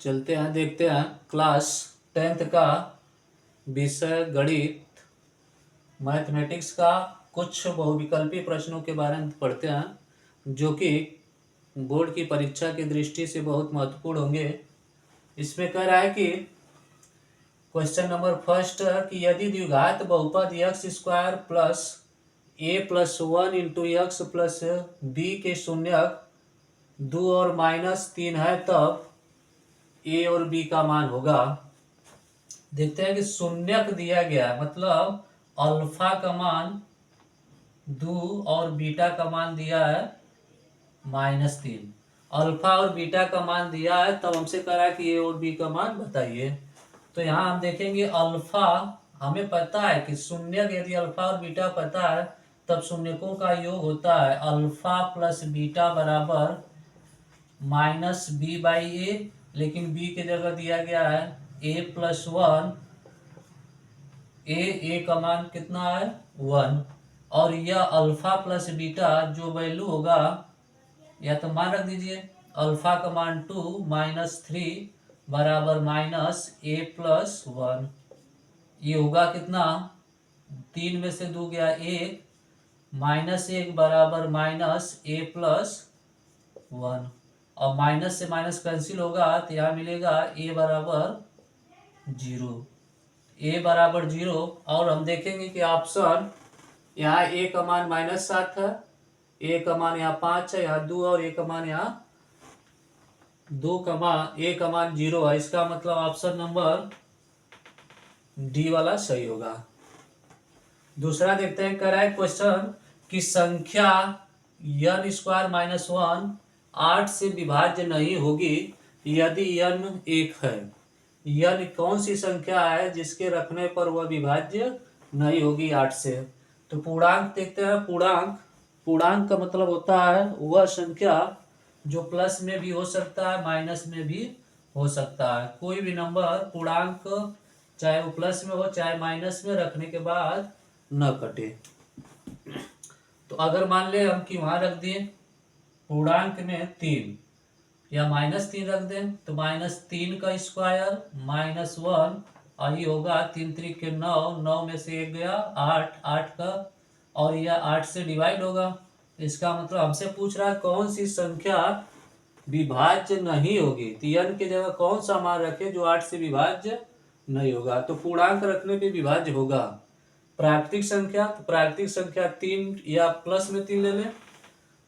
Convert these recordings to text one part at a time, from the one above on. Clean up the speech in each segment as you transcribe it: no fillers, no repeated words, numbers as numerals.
चलते हैं, देखते हैं क्लास 10th का विषय गणित मैथमेटिक्स का कुछ बहुविकल्पी प्रश्नों के बारे में पढ़ते हैं जो कि बोर्ड की परीक्षा की दृष्टि से बहुत महत्वपूर्ण होंगे। इसमें कह रहा है कि क्वेश्चन नंबर फर्स्ट कि यदि द्विघात बहुपद x square plus a plus 1 into x plus b के शून्यक 2 और -3 है तब ए और बी का मान होगा। देखते हैं कि शून्यक दिया गया मतलब अल्फा का मान 2 और बीटा का मान दिया है -3। अल्फा और बीटा का मान दिया है तब हमसे कह रहा है कि ए और बी का मान बताइए। तो यहाँ हम देखेंगे अल्फा हमें पता है कि शून्यक यदि अल्फा और बीटा पता है तब शून्यकों का योग होता है अल्फा प्लस बीटा बराबर -b/a, लेकिन b की जगह दिया गया है a+1। ए का मान कितना है 1 और यह अल्फा प्लस बीटा जो वैल्यू होगा या तो मान रख दीजिए अल्फा का मान 2 -3 बराबर -a+1। ये होगा कितना 3 में से 2 गया 1 -1 बराबर -a+1 और माइनस से माइनस कैंसिल होगा तो यहाँ मिलेगा a बराबर 0। a बराबर 0 और हम देखेंगे कि ऑप्शन यहाँ a का मान -7 है, a का मान यहाँ 5 है, यहाँ 2 और a का मान यहाँ 2 का मान a का मान 0 है। इसका मतलब ऑप्शन नंबर डी वाला सही होगा। दूसरा देखते हैं कह रहा है क्वेश्चन कि संख्या n स्क्वायर -1 8 से विभाज्य नहीं होगी यदि n 1 है। n कौन सी संख्या है जिसके रखने पर वह विभाज्य नहीं होगी 8 से। तो पूर्णांक देखते हैं। पूर्णांक का मतलब होता है वह संख्या जो प्लस में भी हो सकता है माइनस में भी हो सकता है। कोई भी नंबर पूर्णांक चाहे वो प्लस में हो चाहे माइनस में रखने के बाद न कटे। तो अगर मान ले हम कि वहां रख दिए पूर्णांक में 3 या -3 रख दें तो -3 का स्क्वायर -1 और ये होगा 3 3 के 9, 9 में से 1 गया 8, 8 का और यह 8 से डिवाइड होगा। इसका मतलब हमसे पूछ रहा है कौन सी संख्या विभाज्य नहीं होगी। तो n की जगह कौन सा मान रखे जो 8 से विभाज्य नहीं होगा। तो पूर्णांक रखने पे विभाज्य होगा। प्राकृतिक संख्या, तो प्राकृतिक संख्या 3 या प्लस में 3 ले लें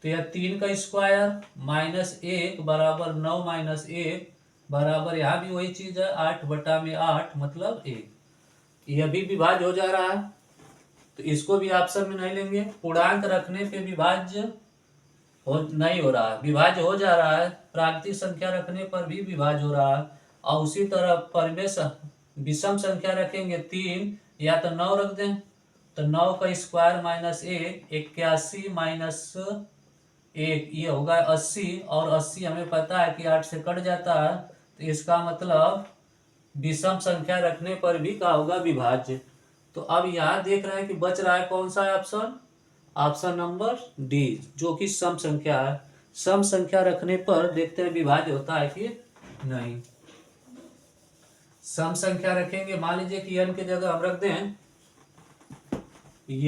तो यह 3 का स्क्वायर -1 बराबर 9 -1 बराबर यहाँ भी वही चीज है 8/8 मतलब 1। यह भी विभाज्य हो जा रहा है तो इसको भी ऑप्शन में नहीं लेंगे। पूर्णांक रखने पे विभाज्य नहीं हो रहा है, विभाज्य हो जा रहा है। प्राकृतिक संख्या रखने पर भी विभाज्य हो रहा है और उसी तरह परिमेय विषम संख्या रखेंगे 3 या तो 9 रख दें तो 9 का स्क्वायर -1 81 -1 ये होगा 80 और 80 हमें पता है कि 8 से कट जाता है तो इसका मतलब विषम संख्या रखने पर भी क्या होगा विभाज्य। तो अब यहाँ देख रहे हैं कि बच रहा है कौन सा ऑप्शन, ऑप्शन नंबर डी जो कि सम संख्या है। सम संख्या रखने पर देखते हैं विभाज्य होता है कि नहीं। सम संख्या रखेंगे, मान लीजिए कि n की जगह हम रख दें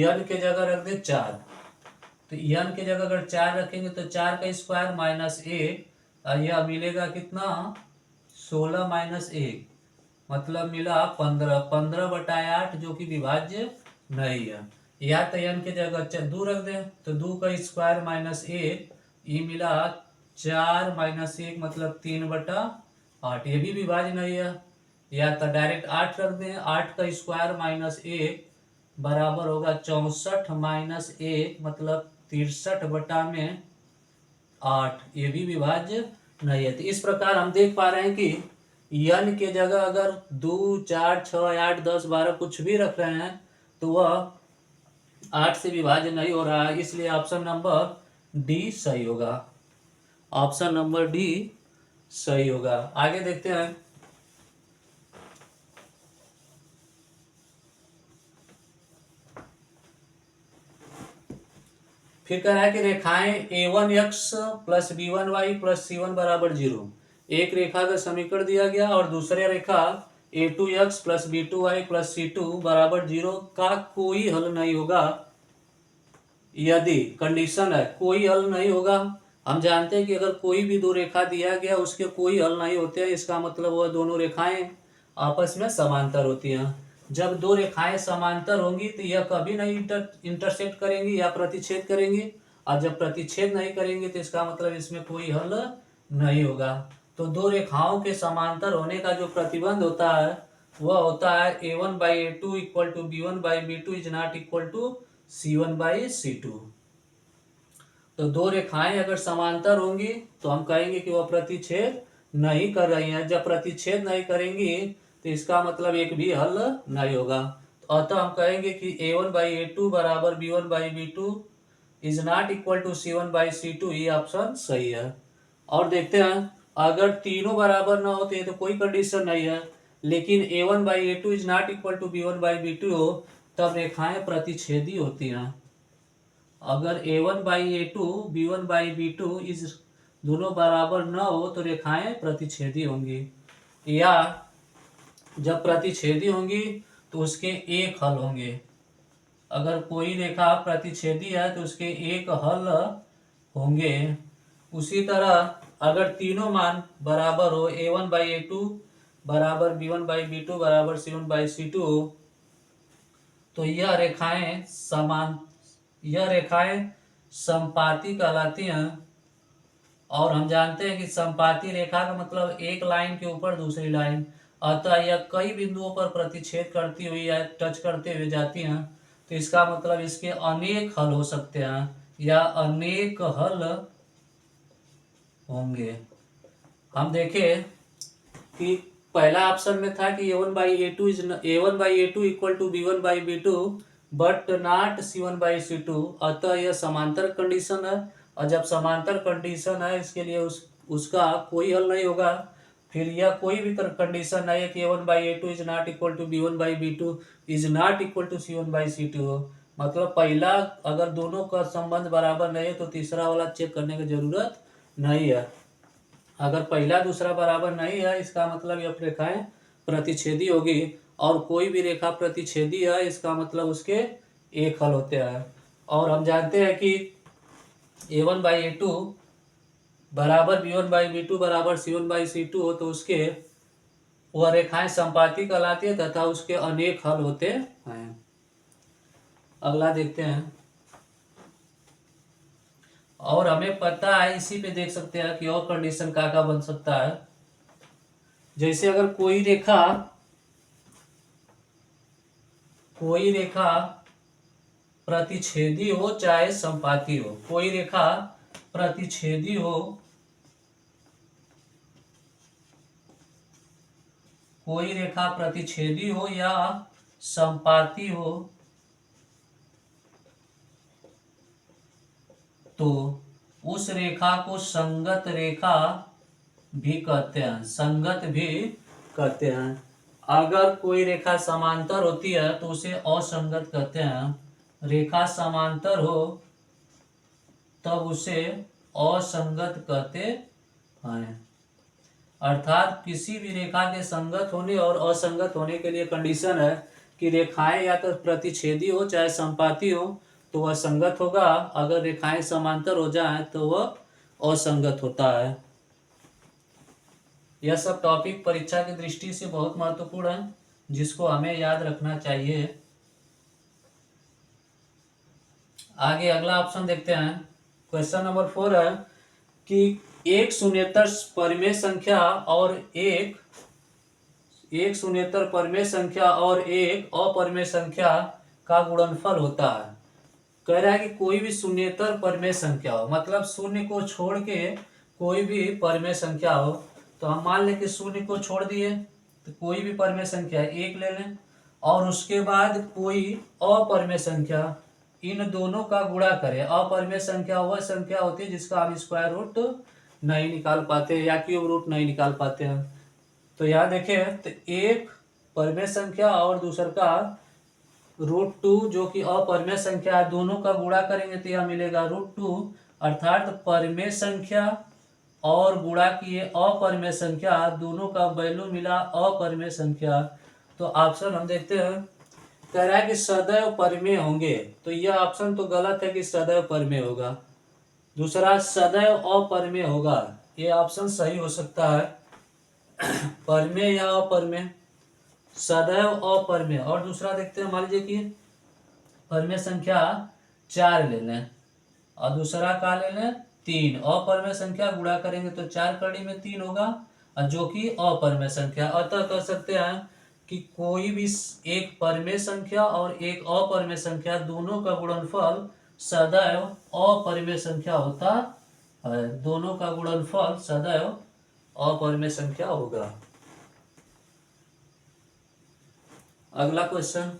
n की जगह रख दें 4 तो n की जगह अगर 4 रखेंगे तो 4 का स्क्वायर -1 यह मिलेगा कितना 16 -1 मतलब मिला 15, 15/8 जो कि विभाज्य नहीं है। या तो n की जगह 2 रख दें तो 2 का स्क्वायर -1 ये मिला 4 -1 मतलब 3/8 ये भी विभाज्य नहीं है। या तो डायरेक्ट 8 रख दें 8 का स्क्वायर -1 बराबर होगा 64 -1 मतलब 63/8 ये भी विभाज्य नहीं है। तो इस प्रकार हम देख पा रहे हैं कि n के जगह अगर 2 4 6 8 10 12 कुछ भी रख रहे हैं तो वह 8 से विभाज्य नहीं हो रहा है। इसलिए ऑप्शन नंबर डी सही होगा। ऑप्शन नंबर डी सही होगा। आगे देखते हैं। फिर कह रहा है कि रेखाएं a1x + b1y + c1 = 0 एक रेखा का समीकरण दिया गया और दूसरी रेखा a2x plus b2y plus c2 बराबर 0 का कोई हल नहीं होगा यदि कंडीशन है कोई हल नहीं होगा। हम जानते हैं कि अगर कोई भी दो रेखा दिया गया उसके कोई हल नहीं होते हैं, इसका मतलब वह दोनों रेखाएं आपस में समांतर होती हैं। जब दो रेखाएं समांतर होंगी तो यह कभी नहीं इंटरसेक्ट करेंगी या प्रतिच्छेद करेंगी, और जब प्रतिच्छेद नहीं करेंगे तो इसका मतलब इसमें कोई हल नहीं होगा। तो दो रेखाओं के समांतर होने का जो प्रतिबंध होता है वह होता है a1/a2 equal to b1/b2 is not equal to c1/c2। तो दो रेखाएं अगर समांतर होंगी तो हम कहेंगे कि वह प्रतिच्छेद नहीं कर रही हैं। जब प्रतिच्छेद नहीं करेंगी तो इसका मतलब एक भी हल नहीं होगा। तो अतः हम कहेंगे कि a1/a2 बराबर b1/b2 is not equal to c1/c2, ये ऑप्शन सही है। और देखते हैं अगर तीनों बराबर ना होते तो कोई कंडीशन नहीं है, लेकिन a1/a2 is not equal to b1/b2 हो तब रेखाएं प्रतिच्छेदी होती हैं। अगर a1/a2 b1/b2 इस दोनों बराबर न हो तो रेखाएं प्रतिच्छेदी होंगी, या जब प्रतिच्छेदी होंगी तो उसके एक हल होंगे। अगर कोई रेखा प्रतिच्छेदी है तो उसके एक हल होंगे। उसी तरह अगर तीनों मान बराबर हो a1/a2 बराबर b1/b2 बराबर c1/c2 हो तो यह रेखाएं संपाती कहलाती हैं। और हम जानते हैं कि संपाती रेखा का मतलब एक लाइन के ऊपर दूसरी लाइन, अतः यह कई बिंदुओं पर प्रतिच्छेद करती हुई या टच करते हुए जाती हैं। तो इसका मतलब इसके अनेक हल हो सकते हैं या अनेक हल होंगे। हम देखें कि पहला ऑप्शन में था कि a1/a2 equal to b1/b2 but not c1/c2, अतः यह समांतर कंडीशन है। और जब समांतर कंडीशन है इसके लिए उसका कोई हल नहीं होगा। फिर यह कोई भी कंडीशन नहीं है कि a1/a2 is not equal to b1/b2 is not equal to c1/c2 हो। मतलब पहला अगर दोनों का संबंध बराबर नहीं है तो तीसरा वाला चेक करने की जरूरत नहीं है। अगर पहला दूसरा बराबर नहीं है इसका मतलब यह रेखाएं प्रतिच्छेदी होगी, और कोई भी रेखा प्रतिच्छेदी है इसका मतलब उसके एक हल होते हैं। और हम जानते हैं कि a1/a2 बराबर b1/b2 बराबर c1/c2 हो तो उसके वह रेखाएं संपाती कहलाती है तथा उसके अनेक हल होते हैं। अगला देखते हैं। और हमें पता है, इसी पे देख सकते हैं कि और कंडीशन का बन सकता है। जैसे अगर कोई रेखा प्रतिच्छेदी हो चाहे संपाती हो, कोई रेखा प्रतिच्छेदी हो या संपाती हो तो उस रेखा को संगत रेखा भी कहते हैं। अगर कोई रेखा समांतर होती है तो उसे असंगत कहते हैं। रेखा समांतर हो तब उसे असंगत कहते हैं। अर्थात किसी भी रेखा के संगत होने और असंगत होने के लिए कंडीशन है कि रेखाएं या तो प्रतिच्छेदी हो चाहे संपाती हो तो वह संगत होगा। अगर रेखाएं समांतर हो जाएं तो वह असंगत होता है। यह सब टॉपिक परीक्षा की दृष्टि से बहुत महत्वपूर्ण है जिसको हमें याद रखना चाहिए। आगे अगला ऑप्शन देखते हैं। क्वेश्चन नंबर 4 है कि एक शून्येतर परिमेय संख्या और एक अपरिमेय संख्या का गुणनफल होता है। कह रहा है कि कोई भी शून्येतर परिमेय संख्या हो, मतलब शून्य को छोड़ के कोई भी परिमेय संख्या हो। तो हम मान लें कि शून्य को छोड़ दिए तो कोई भी परिमेय संख्या एक ले लें, और उसके बाद कोई अपरिमेय संख्या, इन दोनों का गुणा करें। अपरिमेय संख्या वह संख्या होती है जिसका हम स्क्वायर रूट नहीं निकाल पाते या क्यूब रूट नहीं निकाल पाते हैं। तो यहाँ देखें तो एक परिमेय संख्या और दूसर का √2 जो कि अपरिमेय संख्या है, दोनों का गुणा करेंगे तो यह मिलेगा √2, अर्थात परिमेय संख्या और गुणा किए अपरिमेय संख्या, दोनों का वैल्यू मिला अपरिमेय संख्या। तो ऑप्शन हम देखते हैं, कह रहा है कि सदैव परिमेय होंगे, तो यह ऑप्शन तो गलत है कि सदैव परिमेय होगा। दूसरा सदैव अपरिमेय होगा, ये ऑप्शन सही हो सकता है। परिमेय या अपरिमेय, सदैव अपरिमेय। और दूसरा देखते हैं, मान लीजिए कि परिमेय संख्या 4 ले लें और दूसरा का ले लें 3। अपरिमेय संख्या गुणा करेंगे तो 4 कड़ी में 3 होगा, और जो कि अपरिमेय संख्या। अतः कह सकते हैं कि कोई भी एक परिमेय संख्या और एक अपरिमेय संख्या, दोनों का गुणनफल सदैव अपरिमेय संख्या होता है। दोनों का गुणनफल सदैव अपरिमेय संख्या होगा। अगला क्वेश्चन,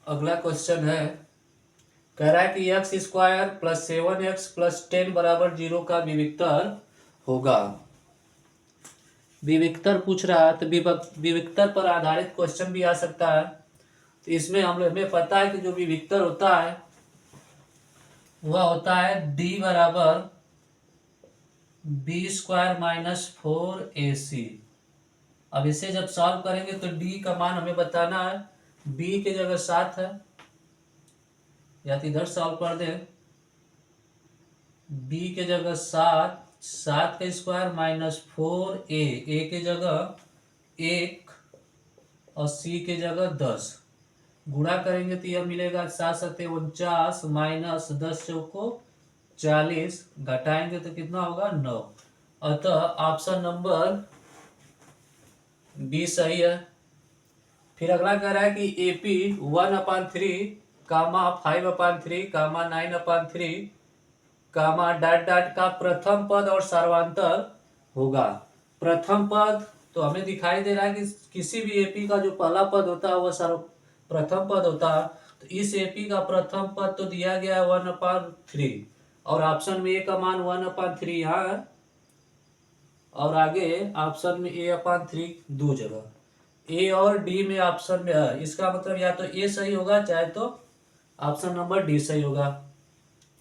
अगला क्वेश्चन है, कह रहा है कि x square plus 7x plus 10 बराबर 0 का विविक्तर होगा। विविक्तर पूछ रहा है, तो विविक्तर पर आधारित क्वेश्चन भी आ सकता है। तो इसमें हमें पता है कि जो विविक्तर होता है वह होता है d बराबर बी स्क्वायर माइनस 4ac। अब इसे जब सॉल्व करेंगे तो d का मान हमें बताना है, b की जगह 7 है, या तो इधर सॉल्व कर दे, b की जगह 7, 7 का स्क्वायर माइनस 4a, a की जगह 1 और c की जगह 10। गुणा करेंगे तो यह मिलेगा 7 सत्ते 49 माइनस 10 चौको 40, घटाएंगे तो कितना होगा 9। अतः ऑप्शन नंबर बी सही है। फिर अगला कह रहा है कि AP 1/3 कामा 5/3 कामा 9/3 कामा डॉट डॉट का प्रथम पद और सर्वांतर होगा। प्रथम पद तो हमें दिखाई दे रहा है कि किसी भी AP का जो पहला पद होता है वह प्रथम पद होता है। तो इस AP का प्रथम पद तो दिया गया है 1/3, और ऑप्शन में A का मान 1/3 यहाँ है, और आगे ऑप्शन में A/3 दो जगह A और D में ऑप्शन में है। इसका मतलब या तो A सही होगा, चाहे तो ऑप्शन नंबर D सही होगा।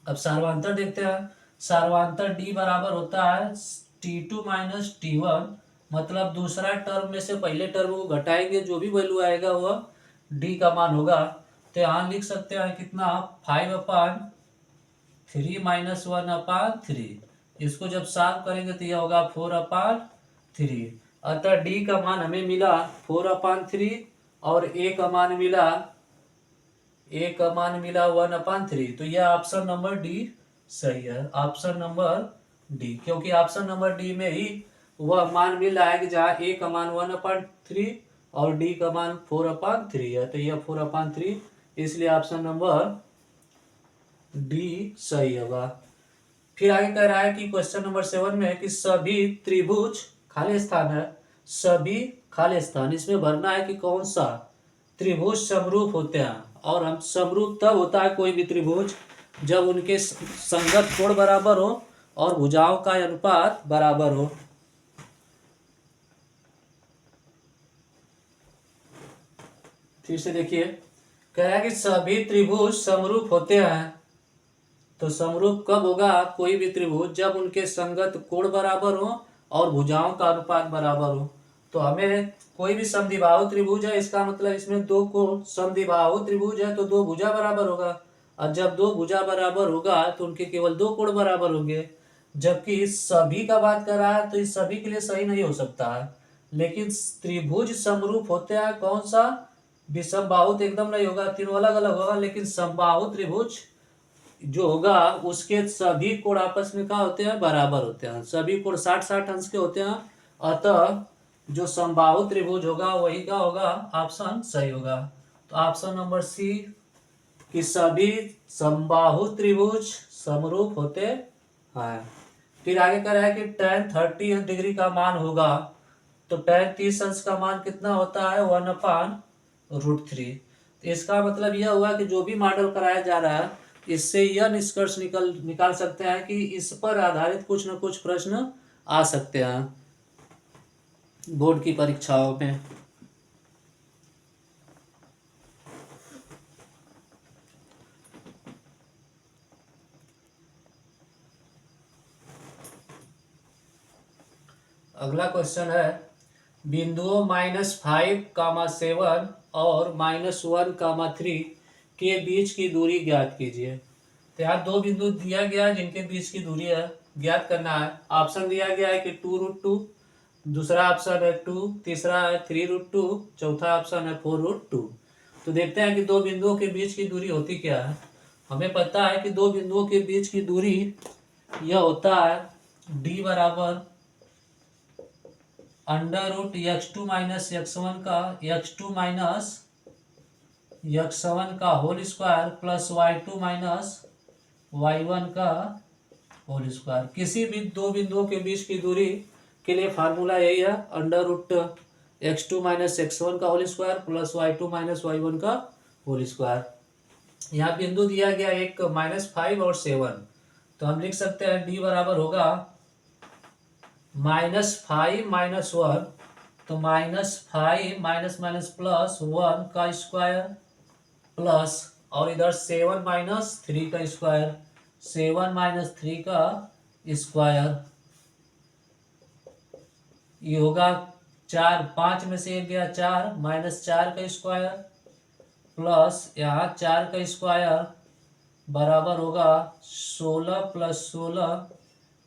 अब सार्वंतर देखते हैं। सार्वंतर D बराबर होता है T2 माइनस T1, मतलब दूसरा टर्म में से पहले टर्म को घटाएंगे, जो भी वैल्यू आएगा वह D का मान होगा। तो यहाँ लिख सकते हैं कितना, 5/3 माइनस 1/3। इसको जब सॉल्व करेंगे तो यह होगा 4/3। अतः D का मान हमें मिला 4/3 और A का मान मिला 1/3। तो यह ऑप्शन नंबर डी सही है। ऑप्शन नंबर डी, क्योंकि ऑप्शन नंबर डी में ही वह मान मिल रहा है कि जहाँ A का मान 1/3 और D का मान 4/3 है, तो यह 4/3, इसलिए ऑप्शन नंबर डी सही होगा। फिर आगे कह रहा है कि क्वेश्चन नंबर 7 में है कि सभी त्रिभुज खाली स्थान है, सभी खाली स्थान, इसमें भरना है कि कौन सा त्रिभुज समरूप होते हैं। और हम समरूप तब होता है कोई भी त्रिभुज जब उनके संगत कोण बराबर हो और भुजाओं का अनुपात बराबर हो। फिर से देखिए, कह रहा है कि सभी त्रिभुज समरूप होते हैं। तो समरूप कब होगा कोई भी त्रिभुज, जब उनके संगत कोण बराबर हो और भुजाओं का अनुपात बराबर हो। तो हमें कोई भी समद्विबाहु त्रिभुज है, इसका मतलब इसमें दो कोण, समद्विबाहु त्रिभुज है तो दो भुजा बराबर होगा, और जब दो भुजा बराबर होगा तो उनके केवल दो कोण बराबर होंगे। जबकि सभी का बात कर रहा है तो इस सभी के लिए सही नहीं हो सकता है, लेकिन त्रिभुज समरूप होते हैं कौन सा, विषमबाहु तो एकदम नहीं होगा, तीनों अलग अलग होगा, लेकिन समबाहु त्रिभुज जो होगा उसके सभी कोण आपस में क्या होते हैं, बराबर होते हैं। सभी कोण 60-60 अंश के होते हैं। अतः जो समबाहु त्रिभुज होगा वही का होगा, ऑप्शन सही होगा। तो ऑप्शन नंबर सी कि सभी समबाहु त्रिभुज समरूप होते हैं। फिर आगे कह रहा है कि tan 30 डिग्री का मान होगा, तो tan 30 अंश का मान कितना होता है 1/√3। तो इसका मतलब यह हुआ कि जो भी मॉडल कराया जा रहा है इससे यह निष्कर्ष निकाल सकते हैं कि इस पर आधारित कुछ न कुछ प्रश्न आ सकते हैं बोर्ड की परीक्षाओं में। अगला क्वेश्चन है बिंदुओं -5, 7 और -1, 3 के बीच की दूरी ज्ञात कीजिए। तो यहाँ दो बिंदु दिया गया है जिनके बीच की दूरी है ज्ञात करना है। ऑप्शन दिया गया है कि 2√2, दूसरा ऑप्शन है 2, तीसरा है 3√2, चौथा ऑप्शन है 4√2। तो देखते हैं कि दो बिंदुओं के बीच की दूरी होती क्या है। हमें पता है कि दो बिंदुओं के बीच की दूरी यह होता है d बराबर √x2 - x1 का x2 - x1 का whole square plus y2 - y1 का होल स्क्वायर। किसी भी दो बिंदुओं के बीच की दूरी के लिए फार्मूला यही है √x2 - x1 का whole square plus y2 - y1 का होल स्क्वायर। यहाँ बिंदु दिया गया एक -5 और 7, तो हम लिख सकते हैं d बराबर होगा -5 - 1, तो -5 माइनस माइनस प्लस 1 का स्क्वायर प्लस और इधर 7 - 3 का स्क्वायर, 7 - 3 का स्क्वायर। ये होगा 4, 5 में से 1 गया 4, -4 का स्क्वायर प्लस यहाँ 4 का स्क्वायर बराबर होगा 16 + 16,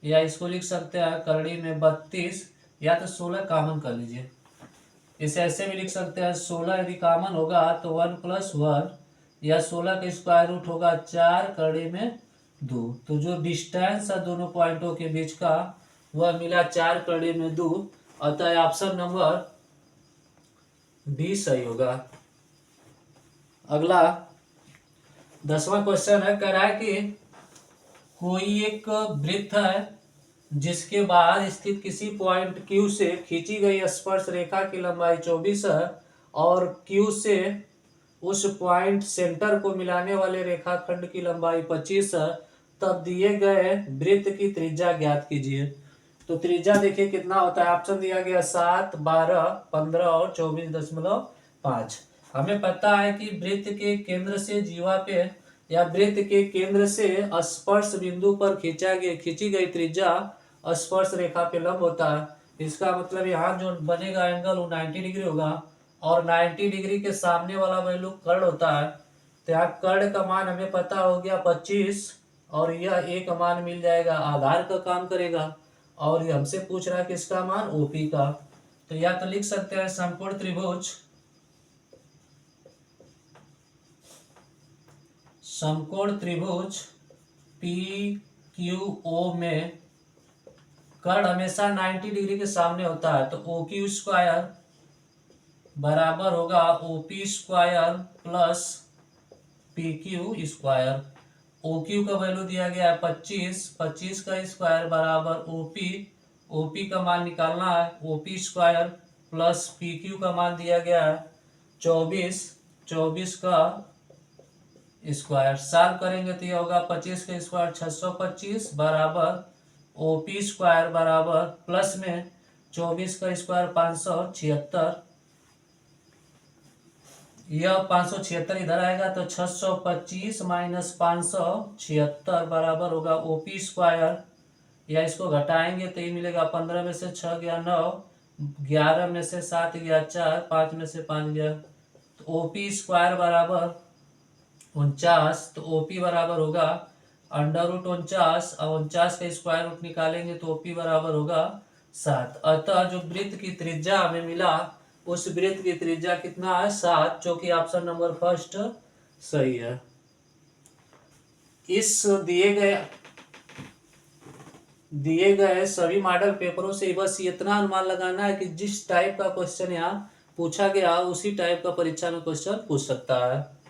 या इसको लिख सकते हैं करड़ी में 32, या तो 16 कॉमन कर लीजिए। इसे ऐसे भी लिख सकते हैं 16 यदि कॉमन होगा तो 1 + 1, या 16 का स्क्वायर रूट होगा 4 करड़ी में 2। तो जो डिस्टेंस है दोनों पॉइंटों के बीच का वह मिला 4 करड़ी में 2, अतः ऑप्शन नंबर डी सही होगा। अगला 10वां क्वेश्चन है, कह रहा है कि कोई एक वृत्त है जिसके बाहर स्थित किसी पॉइंट Q से खींची गई स्पर्श रेखा की लंबाई 24 है और Q से उस पॉइंट सेंटर को मिलाने वाले रेखाखंड की लंबाई 25 है, तब दिए गए वृत्त की त्रिज्या ज्ञात कीजिए। तो त्रिज्या देखिए कितना होता है। ऑप्शन दिया गया 7, 12, 15 और 24.5। हमें पता है कि वृत्त के केंद्र से जीवा पे या वृत्त के केंद्र से स्पर्श बिंदु पर खींची गई त्रिज्या स्पर्श रेखा पे लंब होता है। इसका मतलब यहाँ जो बनेगा एंगल वो 90 डिग्री होगा, और 90 डिग्री के सामने वाला वैल्यू कर्ण होता है। तो यहाँ कर्ण का मान हमें पता हो गया 25, और यह एक मान मिल जाएगा आधार का काम करेगा, और ये हमसे पूछ रहा है कि इसका मान ओपी का। तो या तो लिख सकते हैं समकोण त्रिभुज पी क्यू ओ में कर्ण हमेशा 90 डिग्री के सामने होता है, तो ओ क्यू स्क्वायर बराबर होगा OP square plus P Q square. O Q का वैल्यू दिया गया है 25, 25 का स्क्वायर बराबर ओपी, ओपी का मान निकालना है OP square plus P Q का मान दिया गया है 24, 24 का स्क्वायर। सॉल्व करेंगे तो यह होगा 25 का स्क्वायर 625 बराबर ओपी स्क्वायर बराबर प्लस में 24 का स्क्वायर 576, यह 576 इधर आएगा तो 625 - 576 बराबर होगा ओपी स्क्वायर, या इसको घटाएंगे तो ये मिलेगा 15 में से 6 गया 9, 11 में से 7 गया 4, 5 में से 5 गया, तो ओपी स्क्वायर बराबर 49। तो ओपी बराबर होगा √49, और 49 का स्क्वायर रूट निकालेंगे तो ओपी बराबर होगा 7। अतः जो वृत्त की त्रिज्या हमें मिला उस वृत्त की त्रिज्या कितना है 7, जो कि ऑप्शन नंबर फर्स्ट सही है। इस दिए गए सभी मॉडल पेपरों से बस इतना अनुमान लगाना है कि जिस टाइप का क्वेश्चन यहाँ पूछा गया उसी टाइप का परीक्षा में क्वेश्चन पूछ सकता है।